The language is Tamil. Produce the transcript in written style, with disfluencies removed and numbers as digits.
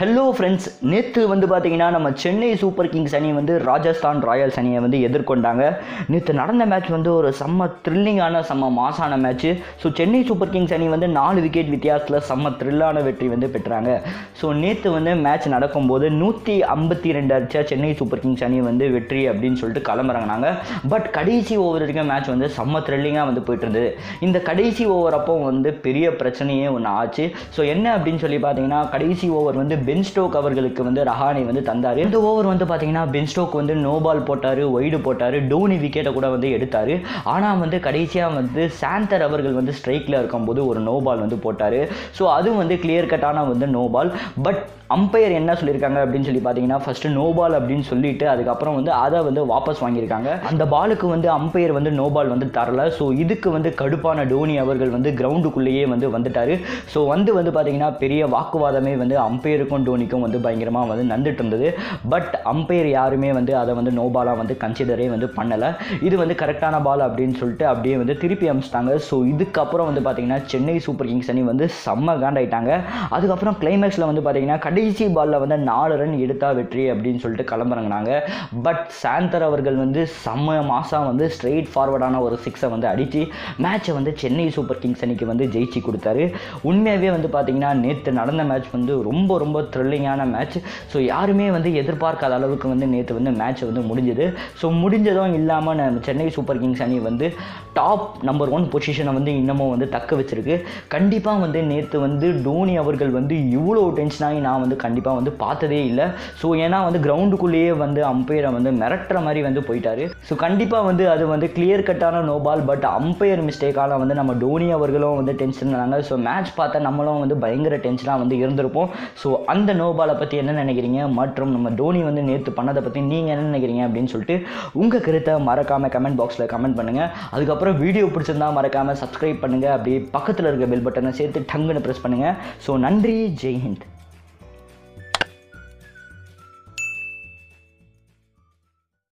ஹலோ ஃப்ரெண்ட்ஸ், நேற்று வந்து பார்த்தீங்கன்னா நம்ம சென்னை சூப்பர் கிங்ஸ் அணி வந்து ராஜஸ்தான் ராயல்ஸ் அணியை வந்து எதிர்கொண்டாங்க. நேற்று நடந்த மேட்ச் வந்து ஒரு செம்ம த்ரில்லிங்கான செம்ம மாசான match. So Chennai super Kings அணி வந்து 4 விக்கெட் வித்தியாசத்தில் செம்ம த்ரில்லான வெற்றி வந்து பெற்றாங்க. ஸோ நேற்று வந்து மேட்ச் நடக்கும்போது 152 அடிச்சா சென்னை சூப்பர் கிங்ஸ் அணி வந்து வெற்றி அப்படின்னு சொல்லிட்டு கிளம்புறாங்க. பட் கடைசி ஓவர் வரைக்கும் மேட்ச் வந்து செம்ம த்ரில்லிங்காக வந்து போயிட்டு இருந்தது. இந்த கடைசி ஓவர் அப்போ வந்து பெரிய பிரச்சனையே ஒன்று ஆச்சு. ஸோ என்ன அப்படின்னு சொல்லி பார்த்தீங்கன்னா, கடைசி ஓவர் வந்து பென் ஸ்டோக் அவர்களுக்கு வந்து ரஹானே வந்து தந்தார். இந்த ஓவர் வந்து பார்த்தீங்கன்னா பென் ஸ்டோக் வந்து நோ பால் போட்டார், ஒய்டு போட்டார், டோனி விக்கெட்டை கூட வந்து எடுத்தார். ஆனால் வந்து கடைசியாக வந்து சாந்தர் அவர்கள் வந்து ஸ்ட்ரைக்கில் இருக்கும்போது ஒரு நோ பால் வந்து போட்டார். ஸோ அதுவும் வந்து கிளியர் கட்டான வந்து நோ பால். பட் அம்பையர் என்ன சொல்லியிருக்காங்க அப்படின்னு சொல்லி பார்த்தீங்கன்னா, ஃபஸ்ட்டு நோ பால் அப்படின்னு சொல்லிட்டு அதுக்கப்புறம் வந்து அதை வந்து வாபஸ் வாங்கியிருக்காங்க. அந்த பாலுக்கு வந்து அம்பையர் வந்து நோ பால் வந்து தரல. ஸோ இதுக்கு வந்து கடுப்பான டோனி அவர்கள் வந்து கிரவுண்டுக்குள்ளேயே வந்து வந்துட்டார். ஸோ வந்து பார்த்தீங்கன்னா பெரிய வாக்குவாதமே வந்து அம்பையருக்கும் டோனிக்கும் வந்து பயங்கரமாக வந்து நடந்துட்டு இருந்தது. பட் அம்பையர் யாருமே வந்து அதை வந்து நோ பாலாக வந்து கன்சிடரே வந்து பண்ணலை. இது வந்து கரெக்டான பால் அப்படின்னு சொல்லிட்டு அப்படியே வந்து திருப்பி அமிச்சிட்டாங்க. ஸோ இதுக்கப்புறம் வந்து பார்த்தீங்கன்னா சென்னை சூப்பர் கிங்ஸ் அணி வந்து செம்ம காண்டாயிட்டாங்க. அதுக்கப்புறம் கிளைமேக்ஸில் வந்து பார்த்தீங்கன்னா கடைசி பாலில் வந்து 4 ரன் எடுத்தா வெற்றி அப்படின்னு சொல்லிட்டு கிளம்புறாங்க. பட் சாந்தர் அவர்கள் வந்து செம்ம மாசாக வந்து ஸ்ட்ரெயிட் ஃபார்வர்டான ஒரு 6 வந்து அடித்து மேட்சை வந்து சென்னை சூப்பர் கிங்ஸ் அணிக்கு வந்து ஜெயிச்சு கொடுத்தாரு. உண்மையாகவே வந்து பார்த்தீங்கன்னா நேற்று நடந்த மேட்ச் வந்து ரொம்ப ரொம்ப த்ரில்லிங்கான மேட்ச். ஸோ யாருமே வந்து எதிர்பார்க்காத அளவுக்கு வந்து நேற்று வந்து மேட்ச் வந்து முடிஞ்சது. ஸோ முடிஞ்சதும் இல்லாமல் நம்ம சென்னை சூப்பர் கிங்ஸ் அணி வந்து டாப் நம்பர் 1 பொசிஷனை வந்து இன்னமும் வந்து தக்க வச்சிருக்கு. கண்டிப்பாக வந்து நேற்று வந்து டோனி அவர்கள் வந்து இவ்வளோ டென்ஷனாகி நான் வந்து கண்டிப்பாக வந்து பார்த்ததே இல்லை. ஸோ ஏன்னா வந்து கிரவுண்டுக்குள்ளேயே வந்து அம்பையரை வந்து மிரட்டுற மாதிரி வந்து போயிட்டாரு. ஸோ கண்டிப்பாக வந்து அது வந்து clear Katana no ball. But umpire மிஸ்டேக்கால வந்து நம்ம டோனி அவர்களும் வந்து டென்ஷன் ஆனாங்க. ஸோ மேட்ச் பார்த்தா நம்மளும் வந்து பயங்கர டென்ஷனாக வந்து இருந்திருப்போம். ஸோ அந்த நோ பாலை பற்றி என்ன நினைக்கிறீங்க, மற்றும் நம்ம டோனி வந்து நேற்று பண்ணதை பற்றி நீங்கள் என்ன நினைக்கிறீங்க அப்படின்னு சொல்லிட்டு உங்கள் கருத்தை மறக்காமல் கமெண்ட் பாக்ஸில் கமெண்ட் பண்ணுங்கள். அதுக்கப்புறம் வீடியோ பிடிச்சிருந்தா மறக்காமல் சப்ஸ்கிரைப் பண்ணுங்கள். அப்படியே பக்கத்தில் இருக்க பெல் பட்டனை சேர்த்து டங்குன்னு ப்ரெஸ் பண்ணுங்கள். ஸோ நன்றி, ஜெய் ஹிந்த்.